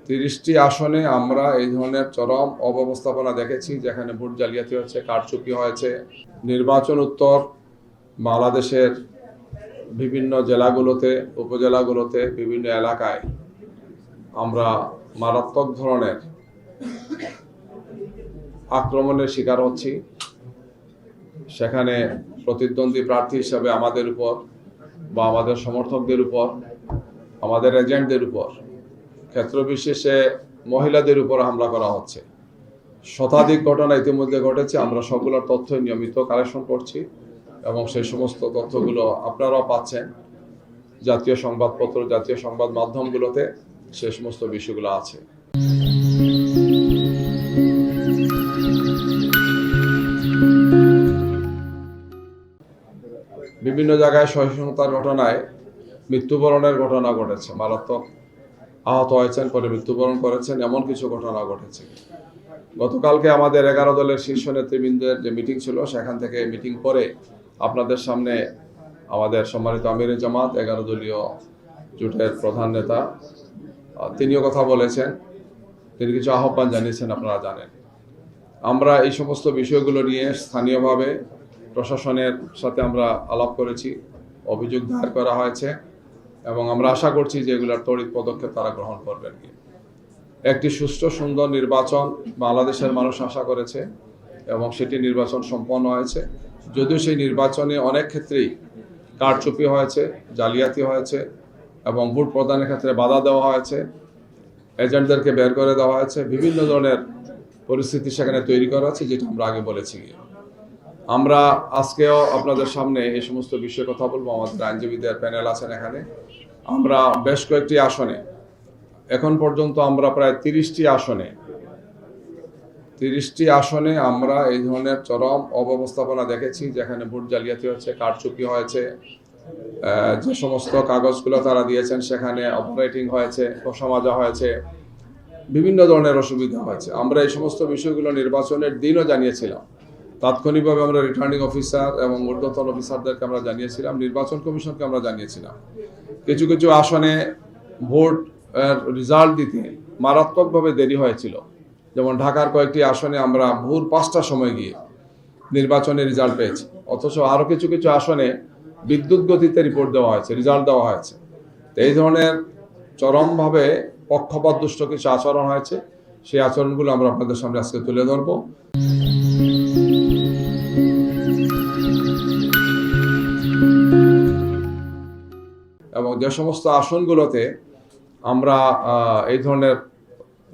30টি আসনে আমরা এই ধরনের চরম অব্যবস্থাপনা দেখেছি, যেখানে ভোট জালিয়াতি হয়েছে, কারচুপি হয়েছে। নির্বাচন উত্তর বাংলাদেশের বিভিন্ন জেলাগুলোতে, উপজেলাগুলোতে, বিভিন্ন এলাকায় আমরা মারাত্মক ধরনের আক্রমণের শিকার হচ্ছি। সেখানে প্রতিদ্বন্দ্বী প্রার্থী হিসাবে আমাদের উপর বা আমাদের সমর্থকদের উপর, আমাদের এজেন্টদের উপর, ক্ষেত্রবিশেষে মহিলাদের উপর হামলা করা হচ্ছে। শতাধিক ঘটনা ইতিমধ্যে ঘটেছে। আমরা সবগুলোর তথ্য নিয়মিত কালেকশন করছি এবং সেই সমস্ত তথ্যগুলো আপনারাও পাচ্ছেন জাতীয় সংবাদপত্র, জাতীয় সংবাদ মাধ্যমগুলোতে সেই সমস্ত বিষয়গুলো আছে। বিভিন্ন জায়গায় সহিংসতার ঘটনায় মৃত্যুবরণের ঘটনা ঘটেছে, মারাত্মক আহত হয়েছেন, পরে মৃত্যুবরণ করেছেন, এমন কিছু ঘটনা ঘটেছে। গতকালকে আমাদের 11 দলের শীর্ষ নেতৃবৃন্দের যে মিটিং ছিল, সেখান থেকে মিটিং করে আপনাদের সামনে আমাদের সম্মানিত আমিরে জামাত 11 দলীয় জোটের প্রধান নেতা তিনিও কথা বলেছেন, তিনি কিছু আহ্বান জানিয়েছেন, আপনারা জানেন। আমরা এই সমস্ত বিষয়গুলো নিয়ে স্থানীয়ভাবে প্রশাসনের সাথে আমরা আলাপ করেছি, অভিযোগ দায়ের করা হয়েছে এবং আমরা আশা করছি যে এগুলোর তড়িৎ পদক্ষেপ তারা গ্রহণ করবেন। একটি সুষ্ঠু সুন্দর নির্বাচন বাংলাদেশের মানুষ আশা করেছে এবং সেটি নির্বাচন সম্পন্ন হয়েছে। যদিও সেই নির্বাচনে অনেক ক্ষেত্রেই কারচুপি হয়েছে, জালিয়াতি হয়েছে এবং ভোট প্রদানের ক্ষেত্রে বাধা দেওয়া হয়েছে, এজেন্টদেরকে বের করে দেওয়া হয়েছে, বিভিন্ন ধরনের পরিস্থিতি সেখানে তৈরি করা হয়েছে, যেটা আমরা আগে বলেছি। আমরা আজকেও আপনাদের সামনে এই সমস্ত বিষয়ে কথা বলবো। আমাদের আইনজীবীদের প্যানেল আছেন এখানে। আমরা বেশ কয়েকটি আসনে, এখন পর্যন্ত আমরা প্রায় 30টি আসনে আমরা এই ধরনের চরম অব্যবস্থাপনা দেখেছি, যেখানে ভোট জালিয়াতি হয়েছে, কারচুপি হয়েছে, যে সমস্ত কাগজগুলো তারা দিয়েছেন সেখানে অপারেটিং হয়েছে, কষা মাজা হয়েছে, বিভিন্ন ধরনের অসুবিধা হয়েছে। আমরা এই সমস্ত বিষয়গুলো নির্বাচনের দিনও জানিয়েছিলাম। তাৎক্ষণিকভাবে আমরা রিটার্নিং অফিসার এবং ঊর্ধ্বতন অফিসারদেরকে আমরা জানিয়েছিলাম, নির্বাচন কমিশনকে আমরা জানিয়েছিলাম। কিছু কিছু আসনে ভোট রেজাল্ট দিতে মারাত্মকভাবে দেরি হয়েছিল। যেমন ঢাকার কয়েকটি আসনে আমরা ভোর 5টার সময় গিয়ে নির্বাচনের রেজাল্ট পেয়েছি, অথচ আরও কিছু কিছু আসনে বিদ্যুৎ গতিতে রিপোর্ট দেওয়া হয়েছে, রেজাল্ট দেওয়া হয়েছে। এই ধরনের চরমভাবে পক্ষপাত দুষ্ট কিছু আচরণ হয়েছে। সেই আচরণগুলো আমরা আপনাদের সামনে আজকে তুলে ধরব। এবং যে সমস্ত আসনগুলোতে আমরা এই ধরনের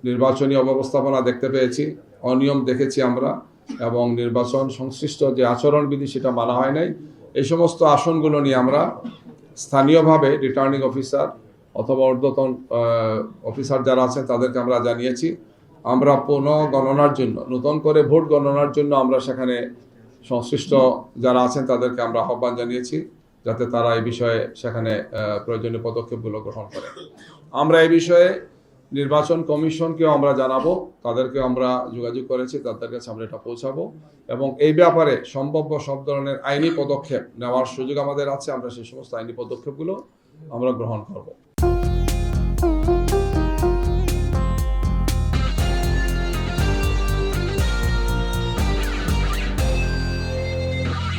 নির্বাচনী অব্যবস্থাপনা দেখতে পেয়েছি, অনিয়ম দেখেছি আমরা, এবং নির্বাচন সংশ্লিষ্ট যে আচরণবিধি সেটা মানা হয় নাই, এই সমস্ত আসনগুলো নিয়ে আমরা স্থানীয়ভাবে রিটার্নিং অফিসার অথবা ঊর্ধ্বতন অফিসার যারা আছেন তাদেরকে আমরা জানিয়েছি। আমরা পুনঃগণনার জন্য, নতুন করে ভোট গণনার জন্য আমরা সেখানে সংশ্লিষ্ট যারা আছেন তাদেরকে আমরা আহ্বান জানিয়েছি, যাতে তারা এই বিষয়ে সেখানে প্রয়োজনীয় পদক্ষেপগুলো গ্রহণ করে। আমরা এই বিষয়ে নির্বাচন কমিশনকেও আমরা জানাবো, তাদেরকেও আমরা যোগাযোগ করেছি, তাদের কাছে আমরা এটা পৌঁছাবো এবং এই ব্যাপারে সম্ভাব্য সব ধরনের আইনি পদক্ষেপ নেওয়ার সুযোগ আমাদের আছে। আমরা সেই সমস্ত আইনি পদক্ষেপগুলো আমরা গ্রহণ করব।